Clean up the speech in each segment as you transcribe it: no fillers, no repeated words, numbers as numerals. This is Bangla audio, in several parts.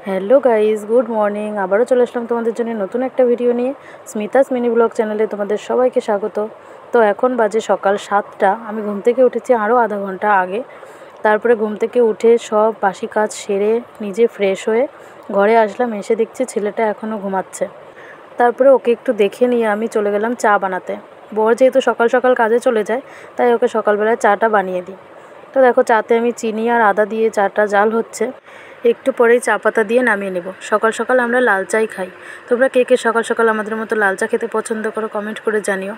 Hello guys, good morning. আবারও চলে আসলাম তোমাদের জন্য নতুন একটা ভিডিও নিয়ে। স্মিতাস মিনি ব্লগ চ্যানেলে তোমাদের সবাইকে স্বাগত। তো এখন বাজে সকাল 7টা। আমি ঘুম থেকে উঠেছি আরও আধা ঘন্টা আগে। তারপরে ঘুম থেকে উঠে সব বাসি কাজ সেরে নিজে ফ্রেশ হয়ে ঘরে আসলাম। এসে দেখছি ছেলেটা এখনও ঘুমাচ্ছে। তারপরে ওকে একটু দেখে নিয়ে আমি চলে গেলাম চা বানাতে। বর যেহেতু সকাল সকাল কাজে চলে যায়, তাই ওকে সকালবেলায় চাটা বানিয়ে দিই। তো দেখো, চাতে আমি চিনি আর আদা দিয়ে চাটা জাল হচ্ছে। একটু পরেই চা পাতা দিয়ে নামিয়ে নেব। সকাল সকাল আমরা লাল চাই খাই। তোমরা কে কে সকাল সকাল আমাদের মতো লাল চা খেতে পছন্দ করো কমেন্ট করে জানিও।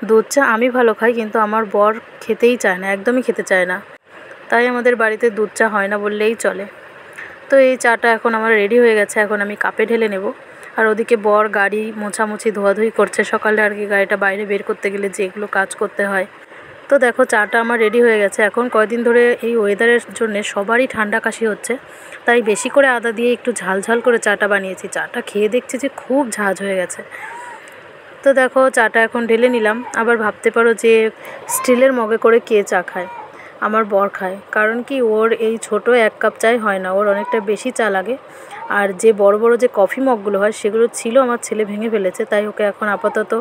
দুধ চা আমি ভালো খাই, কিন্তু আমার বর খেতেই চায় না, একদমই খেতে চায় না। তাই আমাদের বাড়িতে দুধ চা হয় না বললেই চলে। তো এই চাটা এখন আমার রেডি হয়ে গেছে, এখন আমি কাপে ঢেলে নেব। আর ওদিকে বর গাড়ি মোছামুছি ধোয়াধুয়ি করছে। সকালে আর কি গাড়িটা বাইরে বের করতে গেলে যেগুলো কাজ করতে হয়। তো দেখো, চাটা আমার রেডি হয়ে গেছে। এখন কয়দিন ধরে এই ওয়েদারের জন্য সবারই ঠান্ডা কাশি হচ্ছে, তাই বেশি করে আদা দিয়ে একটু ঝাল করে চাটা বানিয়েছি। চাটা খেয়ে দেখছি যে খুব ঝাঁঝ হয়ে গেছে। তো দেখো, চাটা এখন ঢেলে নিলাম। আবার ভাবতে পারো যে স্টিলের মগে করে কে চা খায়? আমার বর খায়। কারণ কি, ওর এই ছোট 1 কাপ চাই হয় না, ওর অনেকটা বেশি চা লাগে। আর যে বড় বড় যে কফি মগগুলো হয় সেগুলো ছিল, আমার ছেলে ভেঙে ফেলেছে, তাই ওকে এখন আপাতত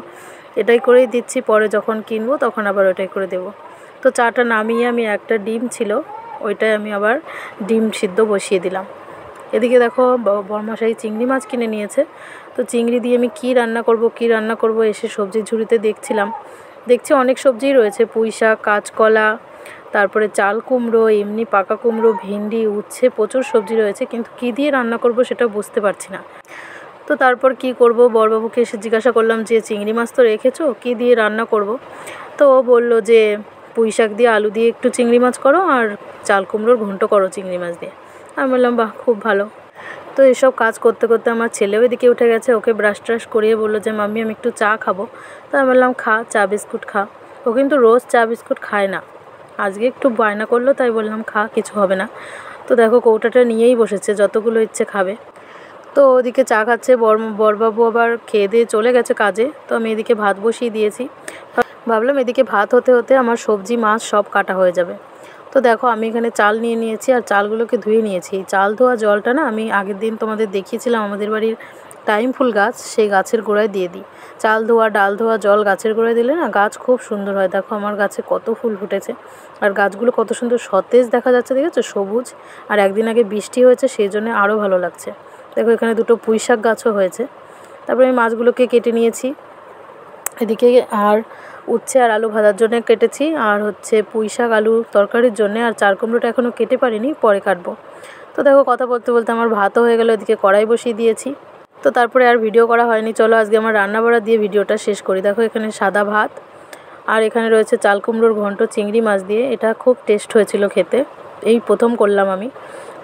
এটাই করেই দিচ্ছি। পরে যখন কিনবো তখন আবার ওটাই করে দেবো। তো চাটা নামিয়ে আমি একটা ডিম ছিল, ওইটাই আমি আবার ডিম সিদ্ধ বসিয়ে দিলাম। এদিকে দেখো, বরমশাই চিংড়ি মাছ কিনে নিয়েছে। তো চিংড়ি দিয়ে আমি কী রান্না করব এসে সবজির ঝুড়িতে দেখছি অনেক সবজিই রয়েছে। পুঁই শাক, কাঁচকলা, তারপরে চাল কুমড়ো, এমনি পাকা কুমড়ো, ভেন্ডি, উচ্ছে, প্রচুর সবজি রয়েছে, কিন্তু কী দিয়ে রান্না করব সেটা বুঝতে পারছি না। তো তারপর কি করব, বড়বাবুকে এসে জিজ্ঞাসা করলাম যে চিংড়ি মাছ তো রেখেছো, কী দিয়ে রান্না করব? তো ও বললো যে পুঁই শাক দিয়ে আলু দিয়ে একটু চিংড়ি মাছ করো, আর চাল কুমড়োর ঘন্ট করো চিংড়ি মাছ দিয়ে। আমি বললাম বাহ, খুব ভালো। তো এসব কাজ করতে করতে আমার ছেলেও এদিকে উঠে গেছে। ওকে ব্রাশ ট্রাশ করিয়ে বললো যে মাম্মি আমি একটু চা খাবো। তো আমি বললাম খা, চা বিস্কুট খা। ও কিন্তু রোজ চা বিস্কুট খায় না, আজকে একটু বায়না করলো, তাই বললাম খা, কিছু হবে না। তো দেখো, কৌটাটা নিয়েই বসেছে, যতগুলো ইচ্ছে খাবে। তো ওদিকে চা খাচ্ছে। বরবাবু আবার খেয়ে দিয়ে চলে গেছে কাজে। তো আমি এদিকে ভাত বসিয়ে দিয়েছি। ভাবলাম এদিকে ভাত হতে হতে আমার সবজি মাছ সব কাটা হয়ে যাবে। তো দেখো, আমি এখানে চাল নিয়ে নিয়েছি আর চালগুলোকে ধুয়ে নিয়েছি। চাল ধোয়া জলটা না আমি আগের দিন তোমাদের দেখিয়েছিলাম, আমাদের বাড়ির টাইম ফুল গাছ, সেই গাছের গোড়ায় দিয়ে দিই। চাল ধোয়া ডাল ধোয়া জল গাছের গোড়ায় দিলে না গাছ খুব সুন্দর হয়। দেখো আমার গাছে কত ফুল ফুটেছে, আর গাছগুলো কত সুন্দর সতেজ দেখা যাচ্ছে, দেখেছো, সবুজ। আর একদিন আগে বৃষ্টি হয়েছে, সেই জন্য আরও ভালো লাগছে। দেখো, এখানে 2টো পুঁই শাক গাছও হয়েছে। তারপরে আমি মাছগুলোকে কেটে নিয়েছি এদিকে। আর উচ্ছে আর আলু ভাজার জন্য কেটেছি, আর হচ্ছে পুঁই শাক আলু তরকারির জন্য। আর চাল কুমড়োটা এখনও কেটে পারিনি, পরে কাটবো। তো দেখো, কথা বলতে বলতে আমার ভাতও হয়ে গেল। এদিকে কড়াই বসিয়ে দিয়েছি। তো তারপরে আর ভিডিও করা হয়নি। চলো আজকে আমার রান্না বাড়া দিয়ে ভিডিওটা শেষ করি। দেখো, এখানে সাদা ভাত, আর এখানে রয়েছে চাল কুমড়োর ঘন্ট চিংড়ি মাছ দিয়ে। এটা খুব টেস্ট হয়েছিল খেতে, এই প্রথম করলাম আমি।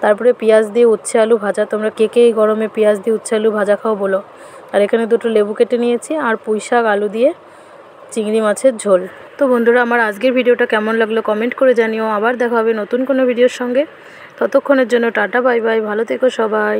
তারপরে পেঁয়াজ দিয়ে উচ্ছে আলু ভাজা। তোমরা কে কে এই গরমে পেঁয়াজ দিয়ে উচ্ছে আলু ভাজা খাও বলো। আর এখানে 2টো লেবু কেটে নিয়েছি, আর পুঁই শাক আলু দিয়ে চিংড়ি মাছের ঝোল। তো বন্ধুরা, আমার আজকের ভিডিওটা কেমন লাগলো কমেন্ট করে জানিও। আবার দেখা হবে নতুন কোনো ভিডিওর সঙ্গে। ততক্ষণের জন্য টাটা, বাই বাই, ভালো থেকো সবাই।